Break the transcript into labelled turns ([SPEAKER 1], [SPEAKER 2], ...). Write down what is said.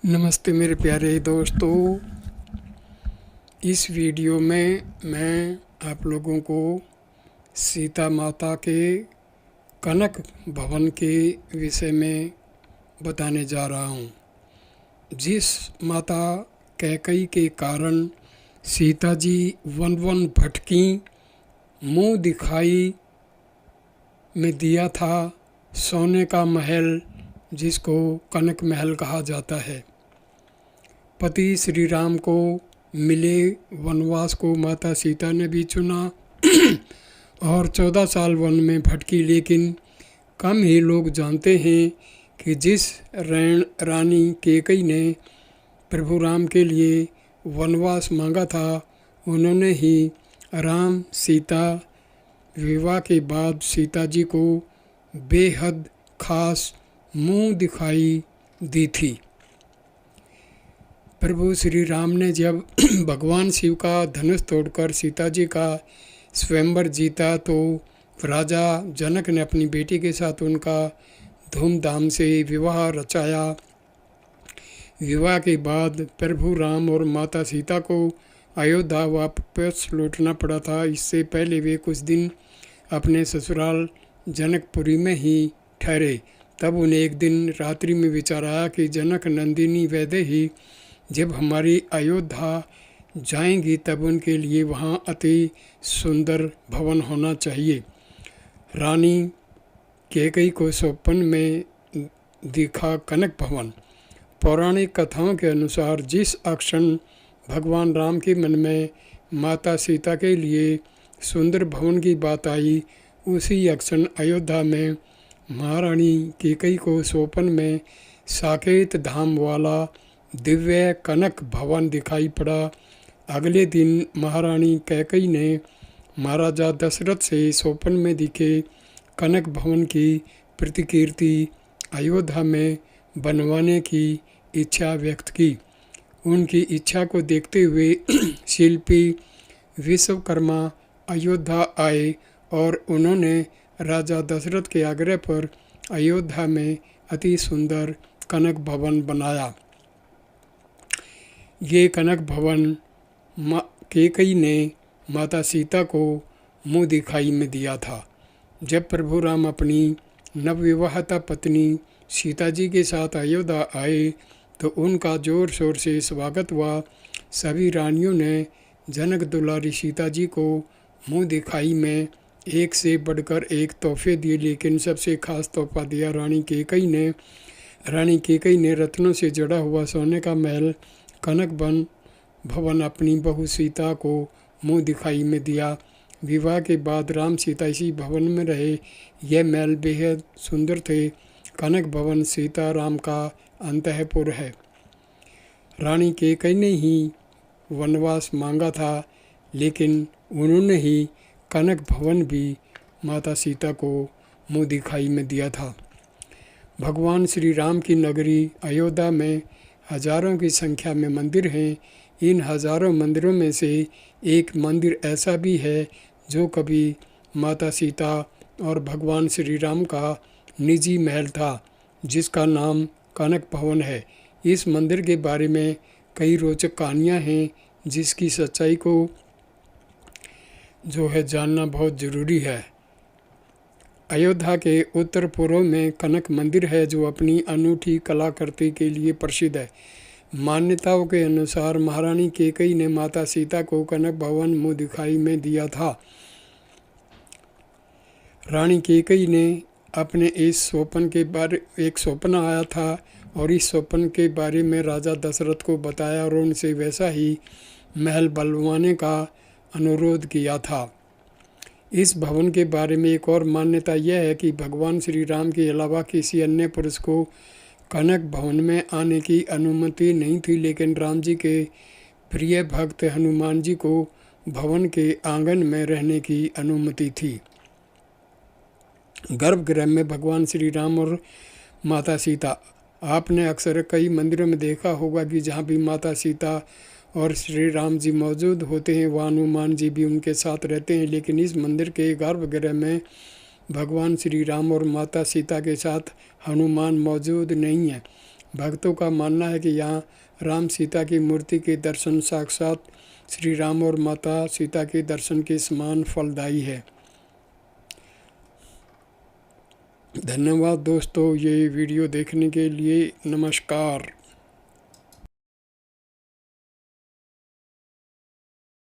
[SPEAKER 1] नमस्ते मेरे प्यारे दोस्तों। इस वीडियो में मैं आप लोगों को सीता माता के कनक भवन के विषय में बताने जा रहा हूँ। जिस माता कैकई के कारण सीता जी वन वन भटकी, मुँह दिखाई में दिया था सोने का महल, जिसको कनक महल कहा जाता है। पति श्री राम को मिले वनवास को माता सीता ने भी चुना और 14 साल वन में भटकी, लेकिन कम ही लोग जानते हैं कि जिस रानी कैकई ने प्रभु राम के लिए वनवास मांगा था, उन्होंने ही राम सीता विवाह के बाद सीता जी को बेहद खास मुँह दिखाई दी थी। प्रभु श्री राम ने जब भगवान शिव का धनुष तोड़कर सीता जी का स्वयंवर जीता, तो राजा जनक ने अपनी बेटी के साथ उनका धूमधाम से विवाह रचाया। विवाह के बाद प्रभु राम और माता सीता को अयोध्या वापस लौटना पड़ा था। इससे पहले वे कुछ दिन अपने ससुराल जनकपुरी में ही ठहरे। तब उन्हें एक दिन रात्रि में विचार आया कि जनक नंदिनी वैदेही जब हमारी अयोध्या जाएंगी, तब उनके लिए वहाँ अति सुंदर भवन होना चाहिए। रानी कैकई को स्वप्न में दिखा कनक भवन। पौराणिक कथाओं के अनुसार जिस क्षण भगवान राम के मन में माता सीता के लिए सुंदर भवन की बात आई, उसी क्षण अयोध्या में महारानी कैकई को स्वप्न में साकेत धाम वाला दिव्य कनक भवन दिखाई पड़ा। अगले दिन महारानी कैकई ने महाराजा दशरथ से स्वप्न में दिखे कनक भवन की प्रतिकीर्ति अयोध्या में बनवाने की इच्छा व्यक्त की। उनकी इच्छा को देखते हुए शिल्पी विश्वकर्मा अयोध्या आए और उन्होंने राजा दशरथ के आग्रह पर अयोध्या में अति सुंदर कनक भवन बनाया। ये कनक भवन कैकई ने माता सीता को मुँह दिखाई में दिया था। जब प्रभु राम अपनी नवविवाहिता पत्नी सीता जी के साथ अयोध्या आए, तो उनका जोर शोर से स्वागत हुआ। सभी रानियों ने जनक दुलारी सीता जी को मुँह दिखाई में एक से बढ़कर एक तोहफे दिए, लेकिन सबसे खास तोहफा दिया रानी कैकई ने। रानी कैकई ने रत्नों से जड़ा हुआ सोने का महल कनक भवन अपनी बहू सीता को मुँह दिखाई में दिया। विवाह के बाद राम सीता इसी भवन में रहे। यह महल बेहद सुंदर थे। कनक भवन सीता राम का अंतःपुर है। रानी कैकई ने ही वनवास मांगा था, लेकिन उन्होंने ही कनक भवन भी माता सीता को मुँह दिखाई में दिया था। भगवान श्री राम की नगरी अयोध्या में हजारों की संख्या में मंदिर हैं। इन हजारों मंदिरों में से एक मंदिर ऐसा भी है जो कभी माता सीता और भगवान श्री राम का निजी महल था, जिसका नाम कनक भवन है। इस मंदिर के बारे में कई रोचक कहानियाँ हैं, जिसकी सच्चाई को जो है जानना बहुत ज़रूरी है। अयोध्या के उत्तर पूर्व में कनक मंदिर है, जो अपनी अनूठी कलाकृति के लिए प्रसिद्ध है। मान्यताओं के अनुसार महारानी कैकई ने माता सीता को कनक भवन मुँह दिखाई में दिया था। रानी कैकई ने अपने इस स्वप्न के बारे एक स्वप्न आया था और इस स्वप्न के बारे में राजा दशरथ को बताया और उनसे वैसा ही महल बनवाने का अनुरोध किया था। इस भवन के बारे में एक और मान्यता यह है कि भगवान श्री राम के अलावा किसी अन्य पुरुष को कनक भवन में आने की अनुमति नहीं थी, लेकिन राम जी के प्रिय भक्त हनुमान जी को भवन के आंगन में रहने की अनुमति थी। गर्भगृह में भगवान श्री राम और माता सीता। आपने अक्सर कई मंदिरों में देखा होगा कि जहाँ भी माता सीता और श्री राम जी मौजूद होते हैं, वहाँ हनुमान जी भी उनके साथ रहते हैं। लेकिन इस मंदिर के गर्भगृह में भगवान श्री राम और माता सीता के साथ हनुमान मौजूद नहीं है। भक्तों का मानना है कि यहाँ राम सीता की मूर्ति के दर्शन साक्षात श्री राम और माता सीता के दर्शन के समान फलदायी है। धन्यवाद दोस्तों, ये वीडियो देखने के लिए। नमस्कार।